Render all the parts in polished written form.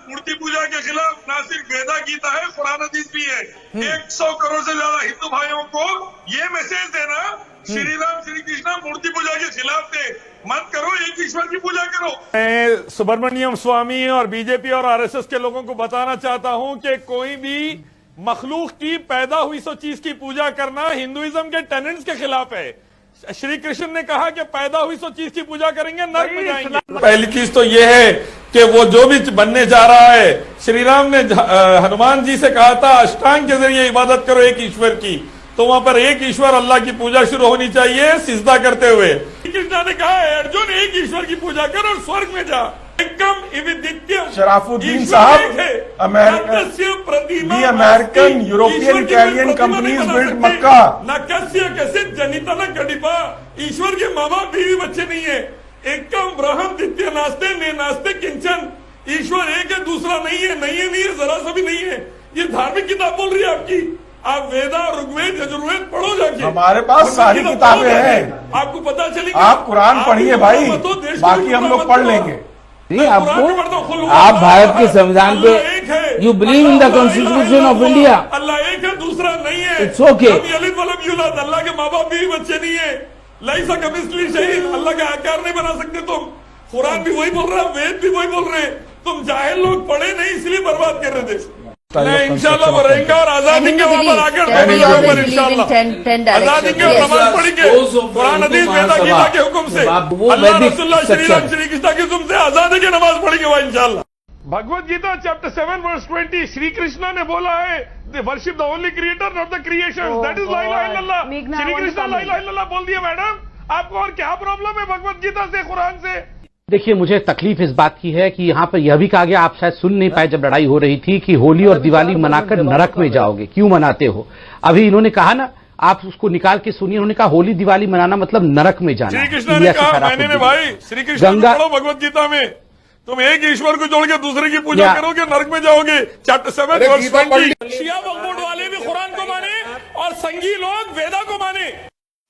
मूर्ति पूजा के खिलाफ ना सिर्फ वेदा गीता है, कुरान हदीस भी है। 100 करोड़ से ज्यादा हिंदू भाइयों को ये मैसेज देना, श्री राम श्री कृष्ण मूर्ति पूजा के खिलाफ थे, मत करो, एक ईश्वर की पूजा करो। मैं सुब्रमण्यम स्वामी और बीजेपी और आरएसएस के लोगों को बताना चाहता हूं कि कोई भी मखलूक की पैदा हुई सो चीज की पूजा करना हिंदुइज्म के टेनेंट्स के खिलाफ है। श्री कृष्ण ने कहा कि पैदा हुई सो चीज की पूजा करेंगे नरक में जाएंगे। पहली चीज तो यह है कि वो जो भी बनने जा रहा है, श्री राम ने हनुमान जी से कहा था अष्टांग के जरिए इबादत करो एक ईश्वर की, तो वहां पर एक ईश्वर अल्लाह की पूजा शुरू होनी चाहिए सिजदा करते हुए। कृष्ण ने कहा है अर्जुन एक ईश्वर की पूजा कर और स्वर्ग में जा। शराफुद्दीन साहब, American European Italian companies build Mecca. न कस्य कैसे जनिता न गडिपा, ईश्वर के माँ बाप बीवी बच्चे नहीं है। एकम ब्रह्म द्वितीय नास्ते ने नास्ते किंचन, ईश्वर एक है दूसरा नहीं है, नहीं है नहीं है, जरा सा भी नहीं है। ये धार्मिक किताब बोल रही है आपकी। आप वेदा ऋग्वेद यजुर्वेद पढ़ो जाके, हमारे पास सारी किताबें हैं, आपको पता चलेगी। आप कुरान पढ़िए भाई, बाकी हम लोग पढ़ लेंगे। नहीं, आपको आप भारत के संविधान पे you believe in the constitution of India. Allah एक है दूसरा नहीं है, इट्स ओके। अल्लाह के माँ बाप भी बच्चे नहीं है। लई सा कमिस्ट्री शहीद, अल्लाह का आकार नहीं बना सकते तुम। कुरान भी वही बोल रहा है, वेद भी वही बोल रहे हैं। तुम जाहिल लोग पढ़े नहीं इसलिए बर्बाद कर रहे थे। इंशाल्लाह बढ़ेंगे और आजादी के वहां पर आकर इंशाल्लाह आजादी के नमाज पढ़ेंगे कुरान हदीस वेदा गीता के हुक्म से, अल्लाह रसूलुल्लाह श्री राम श्री कृष्ण के हुक्म से आजादी के नमाज पढ़ेंगे वहां इंशाल्लाह। भगवत गीता चैप्टर 7 वर्स 20 श्री कृष्ण ने बोला है worship the only creator not the creation, that is ला इलाहा इल्लल्लाह। श्री कृष्ण ला इलाहा इल्लल्लाह बोल दिया मैडम, आपको और क्या प्रॉब्लम है भगवत गीता से कुरान से? देखिए, मुझे तकलीफ इस बात की है कि यहाँ पर यह भी कहा गया, आप शायद सुन नहीं पाए जब लड़ाई हो रही थी, कि होली और दिवाली मनाकर नरक में जाओगे, क्यों मनाते हो? अभी इन्होंने कहा ना, आप उसको निकाल के सुनिए, उन्होंने कहा होली दिवाली मनाना मतलब नरक में जाना। श्री कृष्ण ने कहा, मैंने भाई श्री कृष्ण पढ़ो भगवत गीता में, तुम एक ईश्वर को जोड़ के दूसरे की पूजा करोगे नरक में जाओगे। Chapter 7 verse 20। शिया बंगोड वाले भी कुरान को माने और संगी लोग वेदा को माने,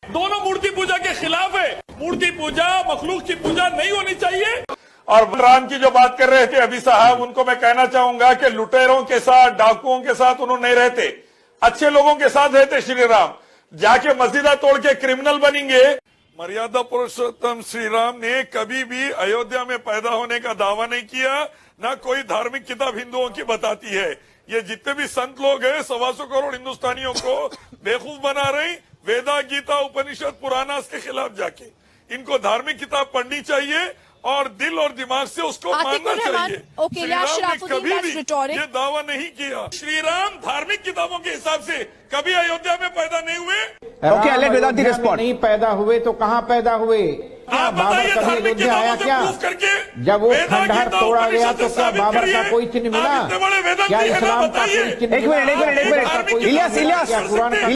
दोनों मूर्ति पूजा के खिलाफ है। मूर्ति पूजा मखलूक की पूजा नहीं होनी चाहिए। और राम की जो बात कर रहे थे अभी साहब, उनको मैं कहना चाहूंगा कि लुटेरों के साथ डाकुओं के साथ उन्होंने नहीं रहते, अच्छे लोगों के साथ रहते श्री राम। जाके मस्जिदा तोड़ के क्रिमिनल बनेंगे। मर्यादा पुरुषोत्तम श्री राम ने कभी भी अयोध्या में पैदा होने का दावा नहीं किया, ना कोई धार्मिक किताब हिंदुओं की बताती है। ये जितने भी संत लोग हैं 125 करोड़ हिंदुस्तानियों को बेवकूफ बना रहे, वेदा गीता उपनिषद पुराणास के खिलाफ जाके। इनको धार्मिक किताब पढ़नी चाहिए और दिल और दिमाग से उसको मानना चाहिए। श्री राम ने कभी भी ये दावा नहीं किया। श्री राम धार्मिक किताबों के हिसाब से कभी अयोध्या में पैदा नहीं हुए। नहीं पैदा हुए तो कहाँ पैदा हुए? आप बताइए धार्मिक किताबों से प्रूफ करके। जब वो खंडहर तोड़ा गया तो क्या बाबर का कोई चिन्ह मिला? क्या इस्लाम का कोई चिन्ह? एक मिनट, इलियास, क्या कुरान का